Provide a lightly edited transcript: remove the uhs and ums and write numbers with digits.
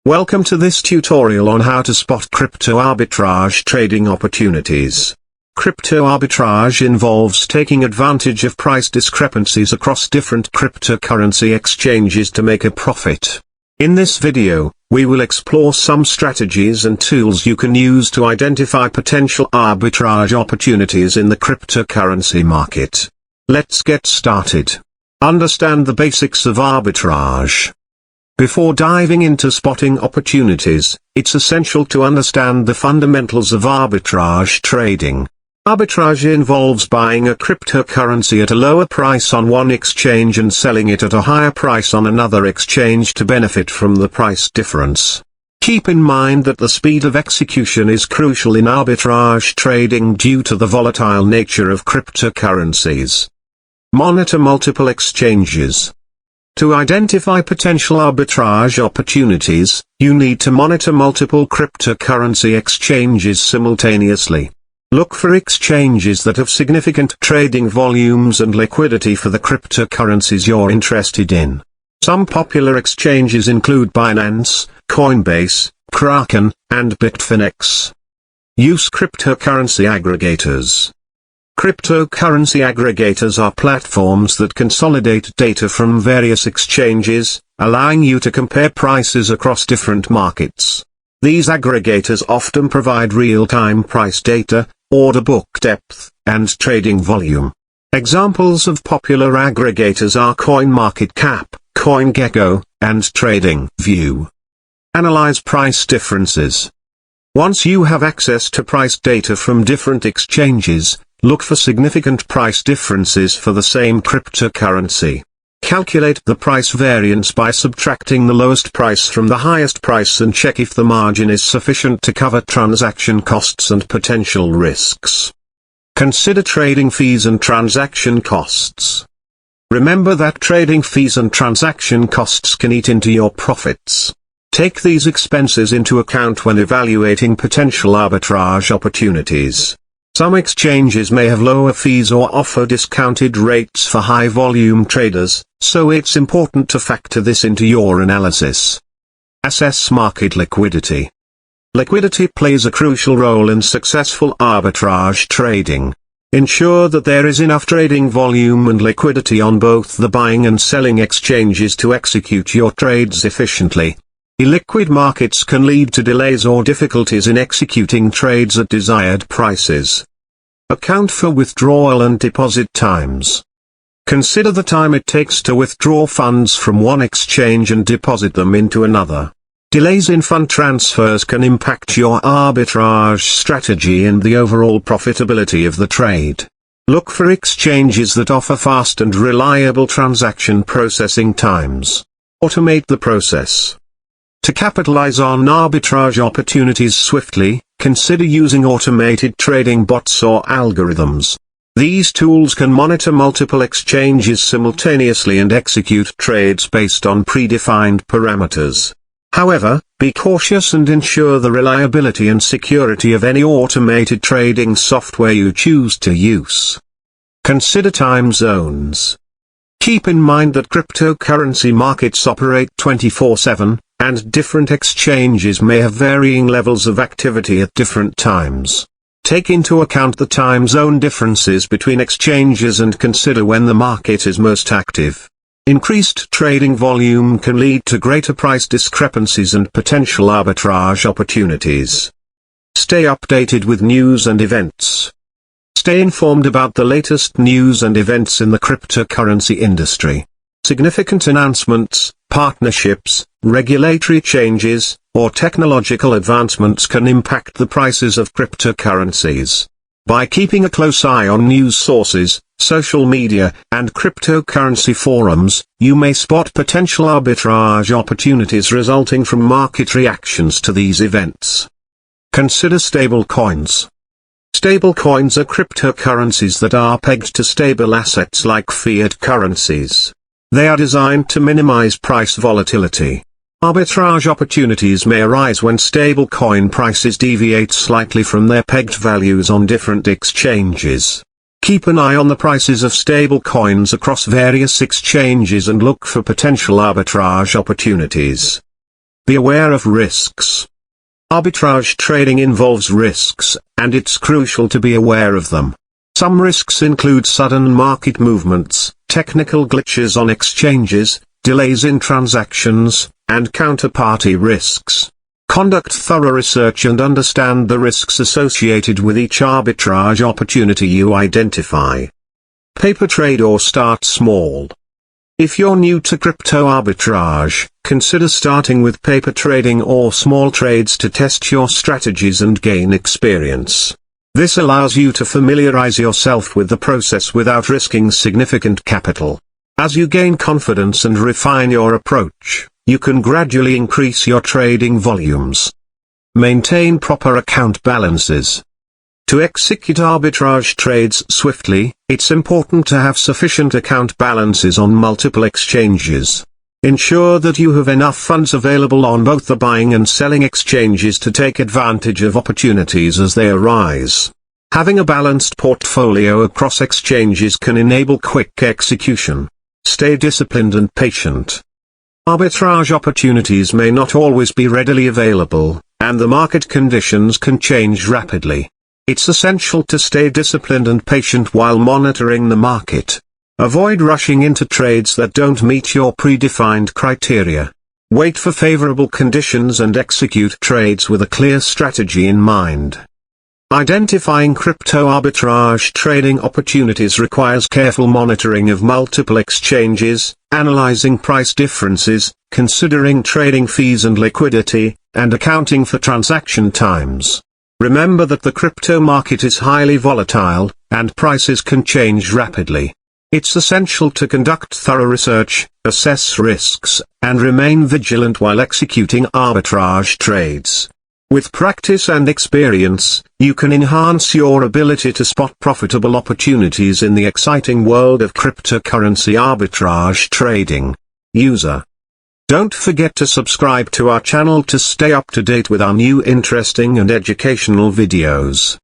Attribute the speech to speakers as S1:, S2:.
S1: Welcome to this tutorial on how to spot crypto arbitrage trading opportunities. Crypto arbitrage involves taking advantage of price discrepancies across different cryptocurrency exchanges to make a profit. In this video, we will explore some strategies and tools you can use to identify potential arbitrage opportunities in the cryptocurrency market. Let's get started. Understand the basics of arbitrage. Before diving into spotting opportunities, it's essential to understand the fundamentals of arbitrage trading. Arbitrage involves buying a cryptocurrency at a lower price on one exchange and selling it at a higher price on another exchange to benefit from the price difference. Keep in mind that the speed of execution is crucial in arbitrage trading due to the volatile nature of cryptocurrencies. Monitor multiple exchanges. To identify potential arbitrage opportunities, you need to monitor multiple cryptocurrency exchanges simultaneously. Look for exchanges that have significant trading volumes and liquidity for the cryptocurrencies you're interested in. Some popular exchanges include Binance, Coinbase, Kraken, and Bitfinex. Use cryptocurrency aggregators. Cryptocurrency aggregators are platforms that consolidate data from various exchanges, allowing you to compare prices across different markets. These aggregators often provide real-time price data, order book depth, and trading volume. Examples of popular aggregators are CoinMarketCap, CoinGecko, and TradingView. Analyze price differences. Once you have access to price data from different exchanges, look for significant price differences for the same cryptocurrency. Calculate the price variance by subtracting the lowest price from the highest price and check if the margin is sufficient to cover transaction costs and potential risks. Consider trading fees and transaction costs. Remember that trading fees and transaction costs can eat into your profits. Take these expenses into account when evaluating potential arbitrage opportunities. Some exchanges may have lower fees or offer discounted rates for high-volume traders, so it's important to factor this into your analysis. Assess market liquidity. Liquidity plays a crucial role in successful arbitrage trading. Ensure that there is enough trading volume and liquidity on both the buying and selling exchanges to execute your trades efficiently. Illiquid markets can lead to delays or difficulties in executing trades at desired prices. Account for withdrawal and deposit times. Consider the time it takes to withdraw funds from one exchange and deposit them into another. Delays in fund transfers can impact your arbitrage strategy and the overall profitability of the trade. Look for exchanges that offer fast and reliable transaction processing times. Automate the process. To capitalize on arbitrage opportunities swiftly, consider using automated trading bots or algorithms. These tools can monitor multiple exchanges simultaneously and execute trades based on predefined parameters. However, be cautious and ensure the reliability and security of any automated trading software you choose to use. Consider time zones. Keep in mind that cryptocurrency markets operate 24/7, and different exchanges may have varying levels of activity at different times. Take into account the time zone differences between exchanges and consider when the market is most active. Increased trading volume can lead to greater price discrepancies and potential arbitrage opportunities. Stay updated with news and events. Stay informed about the latest news and events in the cryptocurrency industry. Significant announcements, partnerships, regulatory changes, or technological advancements can impact the prices of cryptocurrencies. By keeping a close eye on news sources, social media, and cryptocurrency forums, you may spot potential arbitrage opportunities resulting from market reactions to these events. Consider stablecoins. Stablecoins are cryptocurrencies that are pegged to stable assets like fiat currencies. They are designed to minimize price volatility. Arbitrage opportunities may arise when stablecoin prices deviate slightly from their pegged values on different exchanges. Keep an eye on the prices of stablecoins across various exchanges and look for potential arbitrage opportunities. Be aware of risks. Arbitrage trading involves risks, and it's crucial to be aware of them. Some risks include sudden market movements, technical glitches on exchanges, delays in transactions, and counterparty risks. Conduct thorough research and understand the risks associated with each arbitrage opportunity you identify. Paper trade or start small. If you're new to crypto arbitrage, consider starting with paper trading or small trades to test your strategies and gain experience. This allows you to familiarize yourself with the process without risking significant capital. As you gain confidence and refine your approach, you can gradually increase your trading volumes. Maintain proper account balances. To execute arbitrage trades swiftly, it's important to have sufficient account balances on multiple exchanges. Ensure that you have enough funds available on both the buying and selling exchanges to take advantage of opportunities as they arise. Having a balanced portfolio across exchanges can enable quick execution. Stay disciplined and patient. Arbitrage opportunities may not always be readily available, and the market conditions can change rapidly. It's essential to stay disciplined and patient while monitoring the market. Avoid rushing into trades that don't meet your predefined criteria. Wait for favorable conditions and execute trades with a clear strategy in mind. Identifying crypto arbitrage trading opportunities requires careful monitoring of multiple exchanges, analyzing price differences, considering trading fees and liquidity, and accounting for transaction times. Remember that the crypto market is highly volatile, and prices can change rapidly. It's essential to conduct thorough research, assess risks, and remain vigilant while executing arbitrage trades. With practice and experience, you can enhance your ability to spot profitable opportunities in the exciting world of cryptocurrency arbitrage trading. User. Don't forget to subscribe to our channel to stay up to date with our new interesting and educational videos.